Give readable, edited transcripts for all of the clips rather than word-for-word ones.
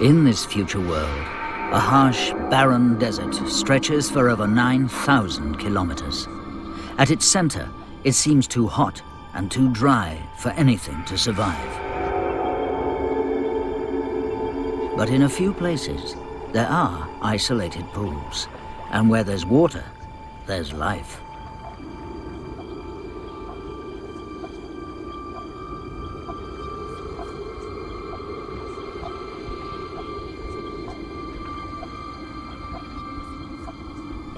In this future world, a harsh, barren desert stretches for over 9,000 kilometers. At its center, it seems too hot and too dry for anything to survive. But in a few places, there are isolated pools, and where there's water, there's life.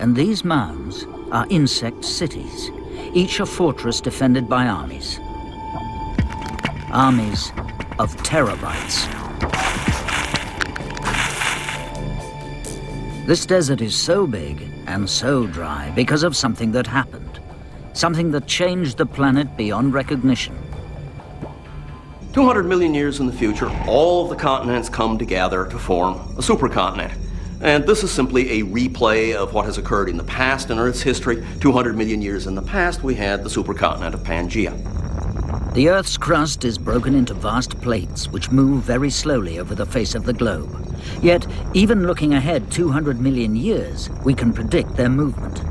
And these mounds are insect cities, each a fortress defended by armies. Armies of terabytes. This desert is so big and so dry because of something that happened. Something that changed the planet beyond recognition. 200 million years in the future, all of the continents come together to form a supercontinent. And this is simply a replay of what has occurred in the past in Earth's history. 200 million years in the past, we had the supercontinent of Pangaea. The Earth's crust is broken into vast plates which move very slowly over the face of the globe. Yet, even looking ahead 200 million years, we can predict their movement.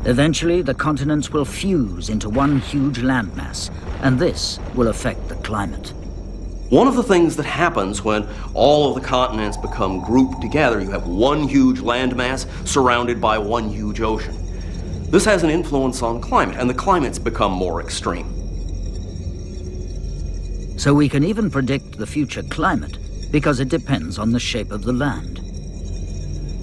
Eventually, the continents will fuse into one huge landmass, and this will affect the climate. One of the things that happens when all of the continents become grouped together, you have one huge landmass surrounded by one huge ocean. This has an influence on climate, and the climates become more extreme. So we can even predict the future climate because it depends on the shape of the land.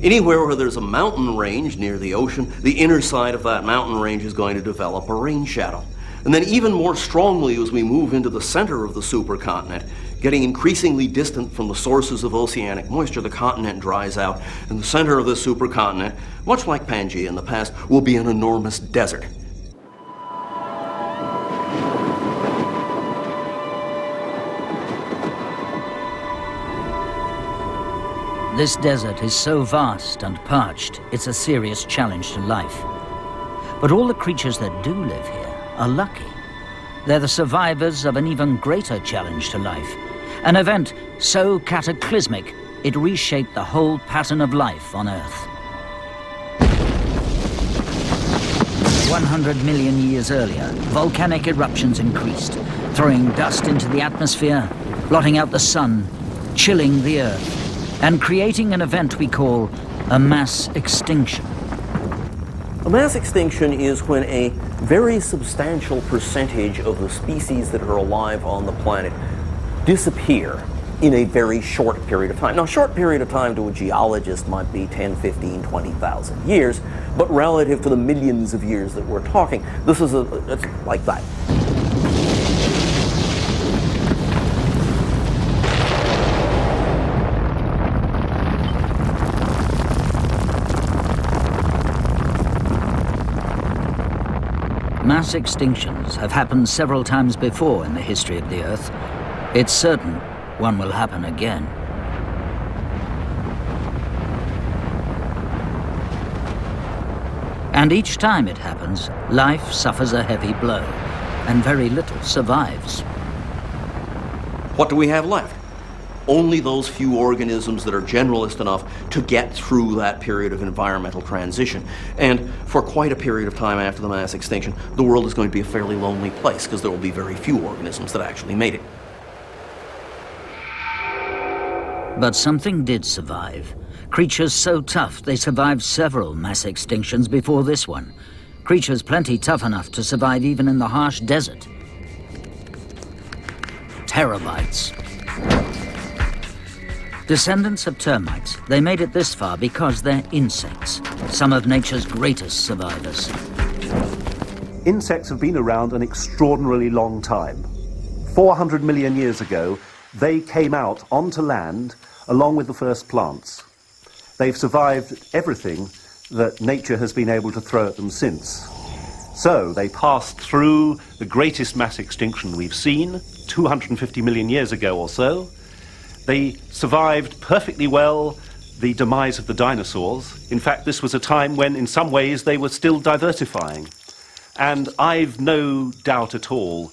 Anywhere where there's a mountain range near the ocean, the inner side of that mountain range is going to develop a rain shadow. And then even more strongly as we move into the center of the supercontinent, getting increasingly distant from the sources of oceanic moisture, the continent dries out, and the center of this supercontinent, much like Pangaea in the past, will be an enormous desert. This desert is so vast and parched, it's a serious challenge to life. But all the creatures that do live here are lucky. They're the survivors of an even greater challenge to life, an event so cataclysmic it reshaped the whole pattern of life on Earth. 100 million years earlier, volcanic eruptions increased, throwing dust into the atmosphere, blotting out the sun, chilling the Earth, and creating an event we call a mass extinction. A mass extinction is when a very substantial percentage of the species that are alive on the planet disappear in a very short period of time. Now, a short period of time to a geologist might be 10, 15, 20,000 years, but relative to the millions of years that we're talking, this is it's like that. Mass extinctions have happened several times before in the history of the Earth. It's certain one will happen again. And each time it happens, life suffers a heavy blow, and very little survives. What do we have left? Only those few organisms that are generalist enough to get through that period of environmental transition. And for quite a period of time after the mass extinction, the world is going to be a fairly lonely place because there will be very few organisms that actually made it. But something did survive. Creatures so tough they survived several mass extinctions before this one. Creatures plenty tough enough to survive even in the harsh desert. Terabytes. Descendants of termites, they made it this far because they're insects, some of nature's greatest survivors. Insects have been around an extraordinarily long time. 400 million years ago, they came out onto land along with the first plants. They've survived everything that nature has been able to throw at them since. So they passed through the greatest mass extinction we've seen, 250 million years ago or so. They survived perfectly well the demise of the dinosaurs. In fact, this was a time when, in some ways, they were still diversifying. And I've no doubt at all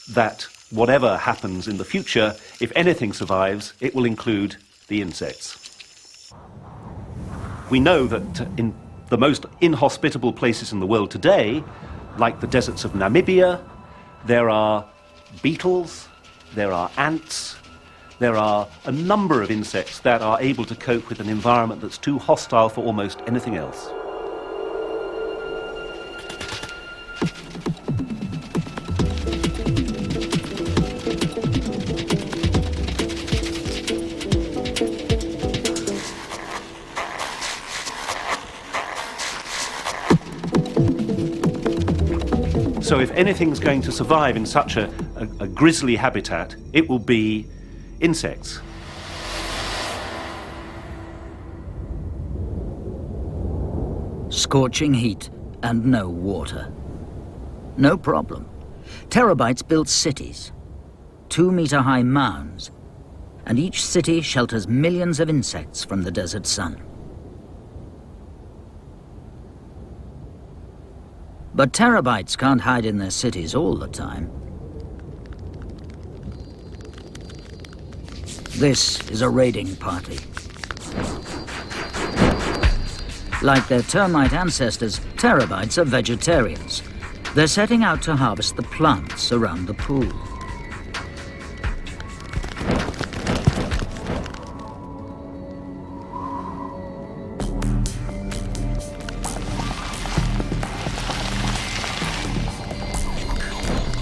that whatever happens in the future, if anything survives, it will include the insects. We know that in the most inhospitable places in the world today, like the deserts of Namibia, there are beetles, there are ants, there are a number of insects that are able to cope with an environment that's too hostile for almost anything else. So if anything's going to survive in such a grisly habitat, it will be insects. Scorching heat and no water. No problem. Terabytes built cities, 2-meter-high mounds, and each city shelters millions of insects from the desert sun. But terabytes can't hide in their cities all the time. This is a raiding party. Like their termite ancestors, terabytes are vegetarians. They're setting out to harvest the plants around the pool.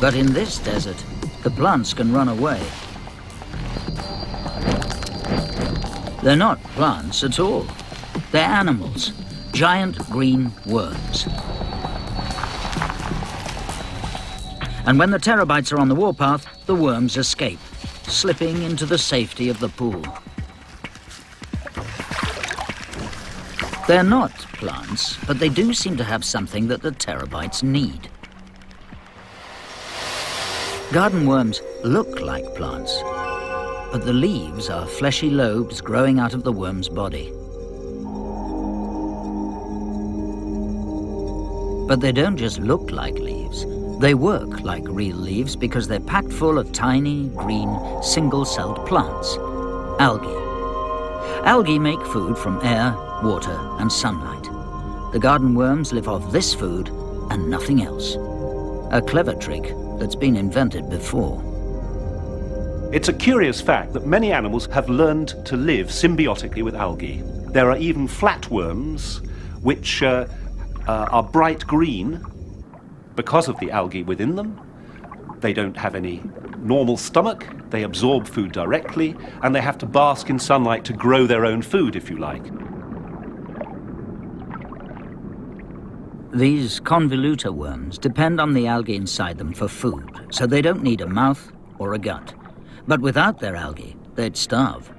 But in this desert, the plants can run away. They're not plants at all. They're animals, giant green worms. And when the terabytes are on the warpath, the worms escape, slipping into the safety of the pool. They're not plants, but they do seem to have something that the terabytes need. Garden worms look like plants, but the leaves are fleshy lobes growing out of the worm's body. But they don't just look like leaves. They work like real leaves because they're packed full of tiny, green, single-celled plants, algae. Algae make food from air, water, and sunlight. The garden worms live off this food and nothing else. A clever trick that's been invented before. It's a curious fact that many animals have learned to live symbiotically with algae. There are even flatworms which are bright green because of the algae within them. They don't have any normal stomach, they absorb food directly, and they have to bask in sunlight to grow their own food, if you like. These convoluta worms depend on the algae inside them for food, so they don't need a mouth or a gut. But without their algae, they'd starve.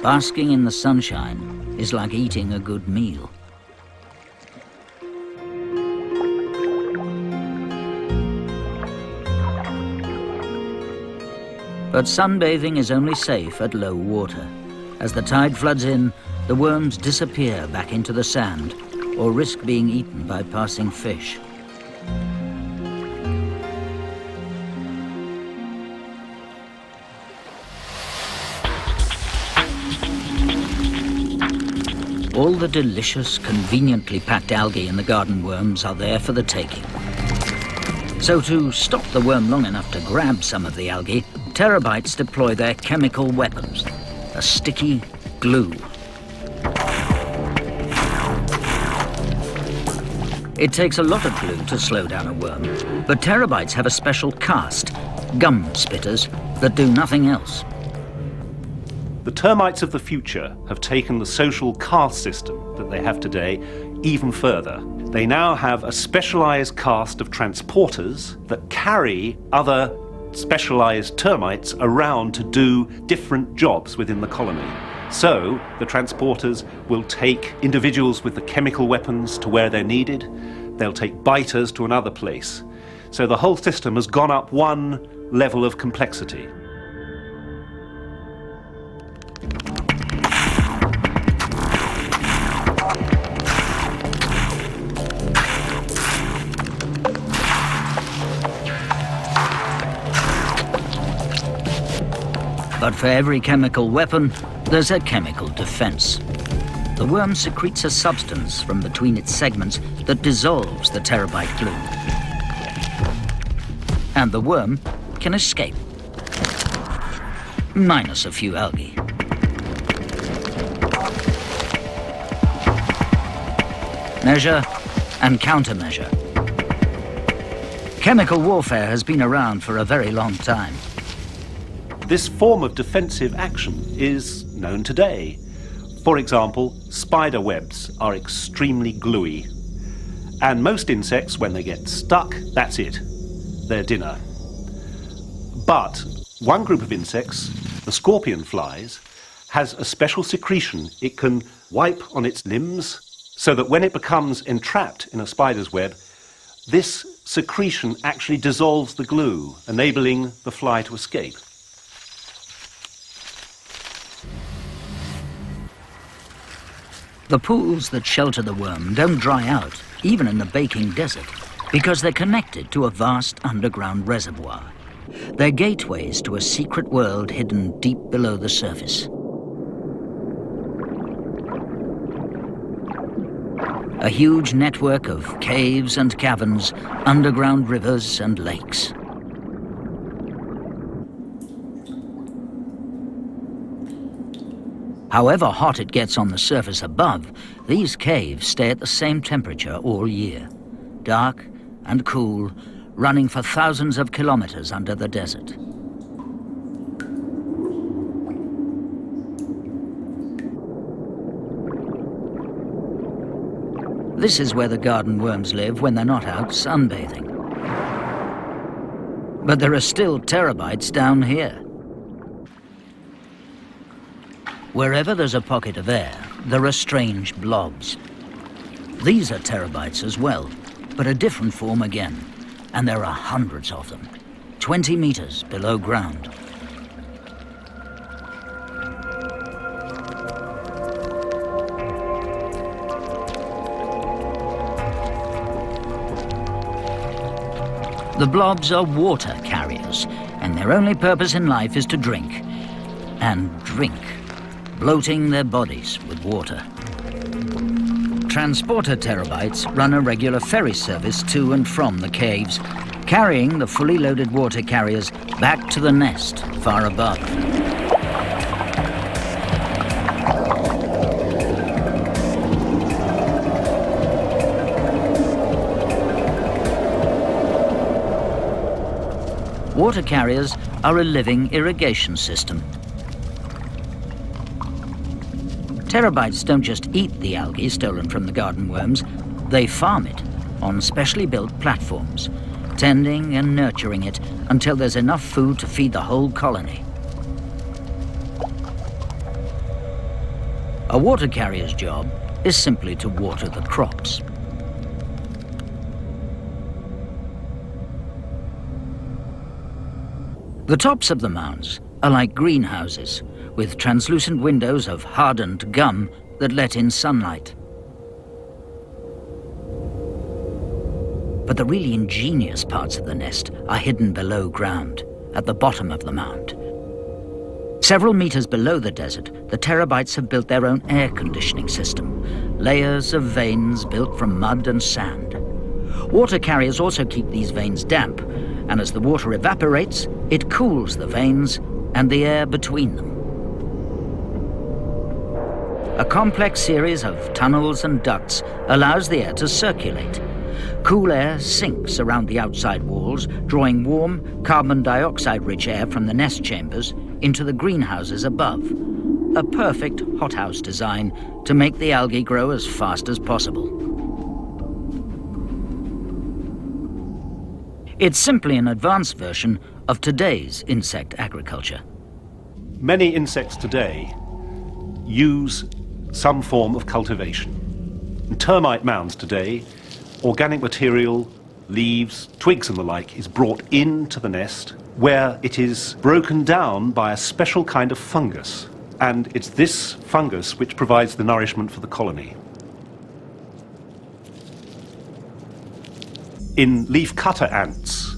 Basking in the sunshine is like eating a good meal. But sunbathing is only safe at low water. As the tide floods in, the worms disappear back into the sand or risk being eaten by passing fish. All the delicious, conveniently packed algae in the garden worms are there for the taking. So to stop the worm long enough to grab some of the algae, terabytes deploy their chemical weapons, a sticky glue. It takes a lot of glue to slow down a worm, but terabytes have a special cast, gum spitters, that do nothing else. The termites of the future have taken the social caste system that they have today even further. They now have a specialized caste of transporters that carry other specialized termites around to do different jobs within the colony. So the transporters will take individuals with the chemical weapons to where they're needed. They'll take biters to another place. So the whole system has gone up one level of complexity. But for every chemical weapon, there's a chemical defense. The worm secretes a substance from between its segments that dissolves the terabyte glue. And the worm can escape. Minus a few algae. Measure and countermeasure. Chemical warfare has been around for a very long time. This form of defensive action is known today. For example, spider webs are extremely gluey. And most insects, when they get stuck, that's it. Their dinner. But one group of insects, the scorpion flies, has a special secretion. It can wipe on its limbs so that when it becomes entrapped in a spider's web, this secretion actually dissolves the glue, enabling the fly to escape. The pools that shelter the worm don't dry out, even in the baking desert, because they're connected to a vast underground reservoir. They're gateways to a secret world hidden deep below the surface. A huge network of caves and caverns, underground rivers and lakes. However hot it gets on the surface above, these caves stay at the same temperature all year. Dark and cool, running for thousands of kilometers under the desert. This is where the garden worms live when they're not out sunbathing. But there are still terabytes down here. Wherever there's a pocket of air, there are strange blobs. These are terabytes as well, but a different form again. And there are hundreds of them, 20 meters below ground. The blobs are water carriers, and their only purpose in life is to drink. And drink, bloating their bodies with water. Transporter terabytes run a regular ferry service to and from the caves, carrying the fully loaded water carriers back to the nest far above. Water carriers are a living irrigation system. Terabytes don't just eat the algae stolen from the garden worms, they farm it on specially built platforms, tending and nurturing it until there's enough food to feed the whole colony. A water carrier's job is simply to water the crops. The tops of the mounds are like greenhouses, with translucent windows of hardened gum that let in sunlight. But the really ingenious parts of the nest are hidden below ground, at the bottom of the mound. Several meters below the desert, the terabytes have built their own air conditioning system, layers of veins built from mud and sand. Water carriers also keep these veins damp, and as the water evaporates, it cools the veins and the air between them. A complex series of tunnels and ducts allows the air to circulate. Cool air sinks around the outside walls, drawing warm, carbon dioxide-rich air from the nest chambers into the greenhouses above. A perfect hothouse design to make the algae grow as fast as possible. It's simply an advanced version of today's insect agriculture. Many insects today use some form of cultivation. In termite mounds today, organic material, leaves, twigs and the like is brought into the nest where it is broken down by a special kind of fungus. And it's this fungus which provides the nourishment for the colony. In leaf cutter ants,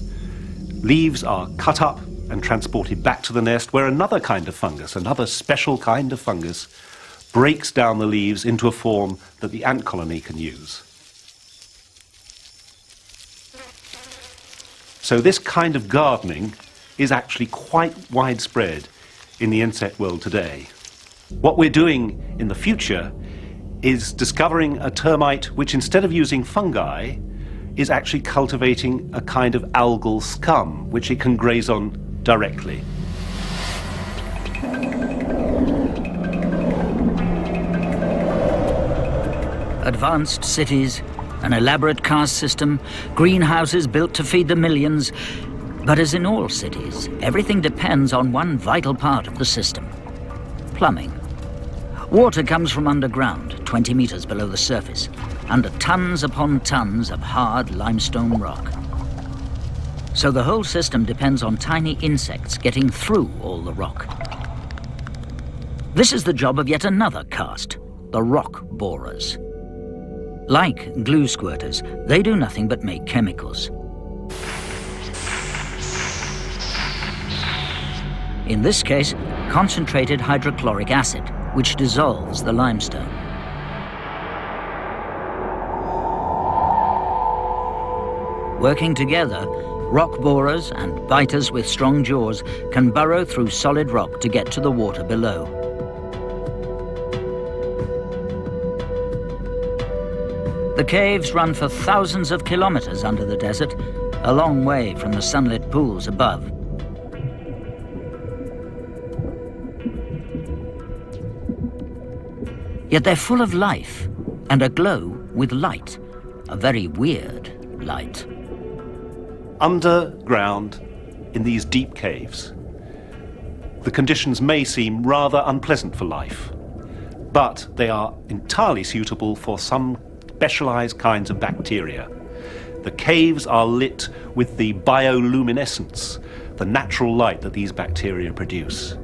leaves are cut up and transported back to the nest where another kind of fungus, another special kind of fungus, breaks down the leaves into a form that the ant colony can use. So this kind of gardening is actually quite widespread in the insect world today. What we're doing in the future is discovering a termite which, instead of using fungi, is actually cultivating a kind of algal scum which it can graze on directly. Advanced cities, an elaborate caste system, greenhouses built to feed the millions. But as in all cities, everything depends on one vital part of the system: plumbing. Water comes from underground, 20 meters below the surface, under tons upon tons of hard limestone rock. So the whole system depends on tiny insects getting through all the rock. This is the job of yet another caste, the rock borers. Like glue squirters, they do nothing but make chemicals. In this case, concentrated hydrochloric acid, which dissolves the limestone. Working together, rock borers and biters with strong jaws can burrow through solid rock to get to the water below. The caves run for thousands of kilometers under the desert, a long way from the sunlit pools above. Yet they're full of life and aglow with light, a very weird light. Underground, in these deep caves, the conditions may seem rather unpleasant for life, but they are entirely suitable for some specialized kinds of bacteria. The caves are lit with the bioluminescence, the natural light that these bacteria produce.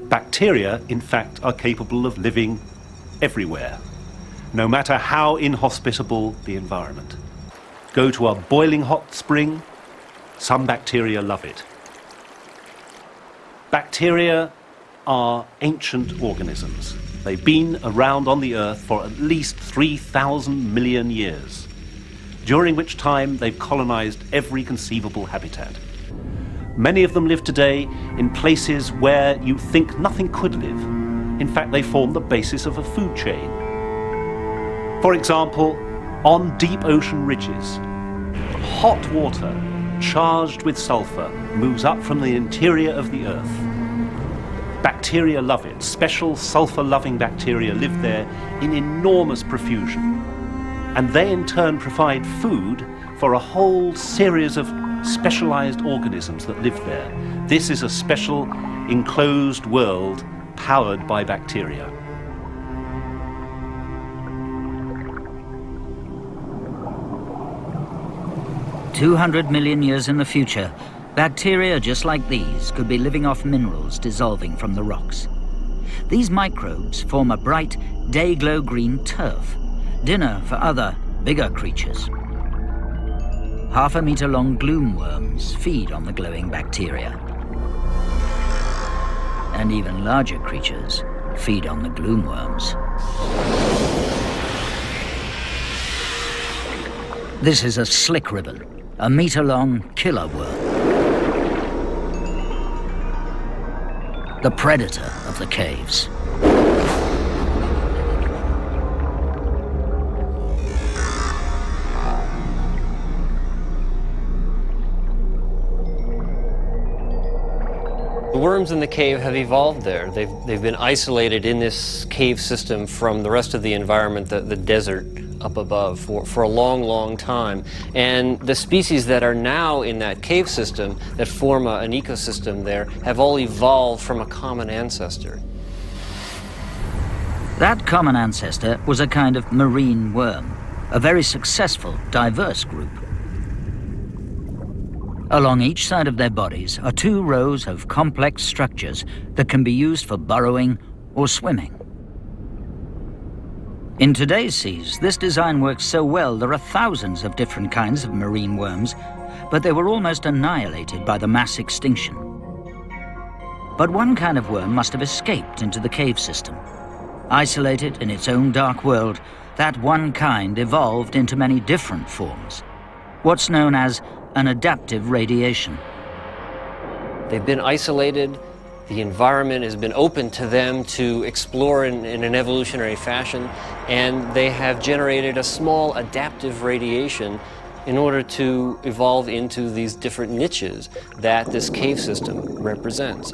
Bacteria, in fact, are capable of living everywhere, no matter how inhospitable the environment. Go to a boiling hot spring, some bacteria love it. Bacteria are ancient organisms. They've been around on the Earth for at least 3,000 million years, during which time they've colonized every conceivable habitat. Many of them live today in places where you think nothing could live. In fact, they form the basis of a food chain. For example, on deep ocean ridges, hot water charged with sulfur moves up from the interior of the Earth. Bacteria love it. Special sulfur-loving bacteria live there in enormous profusion. And they in turn provide food for a whole series of specialized organisms that live there. This is a special enclosed world powered by bacteria. "200 million years in the future, bacteria just like these could be living off minerals dissolving from the rocks. These microbes form a bright, day-glow green turf, dinner for other, bigger creatures. Half-a-meter-long gloomworms feed on the glowing bacteria. And even larger creatures feed on the gloomworms. This is a slick ribbon, a meter-long killer worm. The predator of the caves. The worms in the cave have evolved there. They've been isolated in this cave system from the rest of the environment, the desert up above, for a long, long time. And the species that are now in that cave system that form an ecosystem there have all evolved from a common ancestor. That common ancestor was a kind of marine worm, a very successful, diverse group. Along each side of their bodies are 2 rows of complex structures that can be used for burrowing or swimming. In today's seas, this design works so well there are thousands of different kinds of marine worms, but they were almost annihilated by the mass extinction. But one kind of worm must have escaped into the cave system. Isolated in its own dark world, that one kind evolved into many different forms, what's known as an adaptive radiation. They've been isolated. The environment has been open to them to explore in an evolutionary fashion, and they have generated a small adaptive radiation in order to evolve into these different niches that this cave system represents.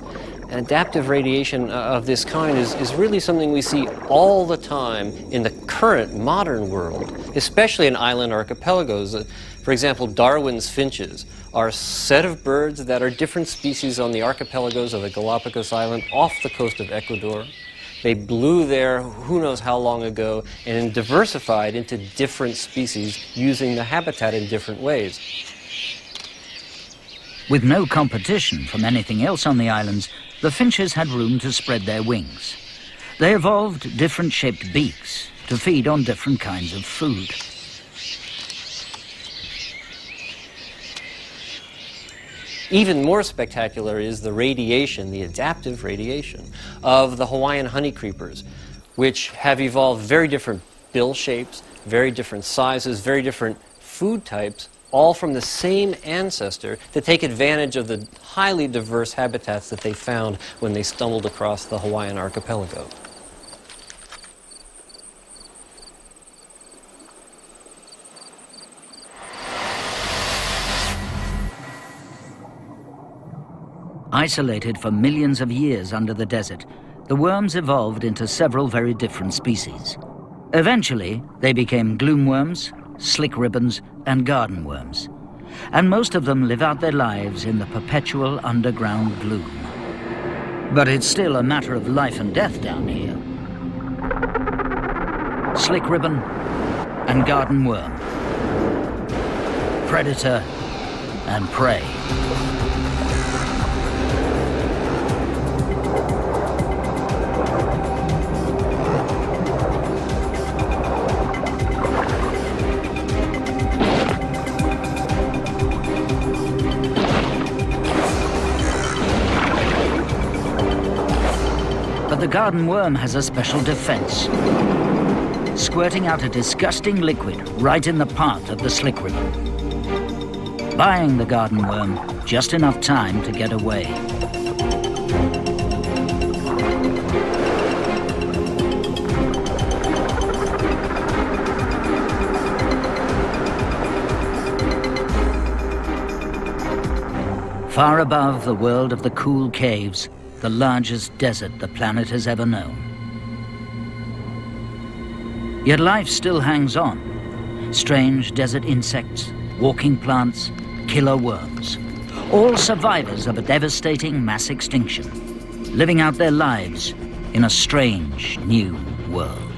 And adaptive radiation of this kind is really something we see all the time in the current modern world, especially in island archipelagos. For example, Darwin's finches are a set of birds that are different species on the archipelagos of the Galapagos Island off the coast of Ecuador. They blew there who knows how long ago and diversified into different species using the habitat in different ways. With no competition from anything else on the islands, the finches had room to spread their wings. They evolved different shaped beaks to feed on different kinds of food. Even more spectacular is the radiation, the adaptive radiation, of the Hawaiian honeycreepers, which have evolved very different bill shapes, very different sizes, very different food types, all from the same ancestor to take advantage of the highly diverse habitats that they found when they stumbled across the Hawaiian archipelago. Isolated for millions of years under the desert, the worms evolved into several very different species. Eventually, they became gloomworms, slick ribbons, and garden worms. And most of them live out their lives in the perpetual underground gloom. But it's still a matter of life and death down here. Slick ribbon and garden worm. Predator and prey. The garden worm has a special defense, squirting out a disgusting liquid right in the path of the slick ribbon, buying the garden worm just enough time to get away. Far above the world of the cool caves, the largest desert the planet has ever known. Yet life still hangs on. Strange desert insects, walking plants, killer worms, all survivors of a devastating mass extinction, living out their lives in a strange new world.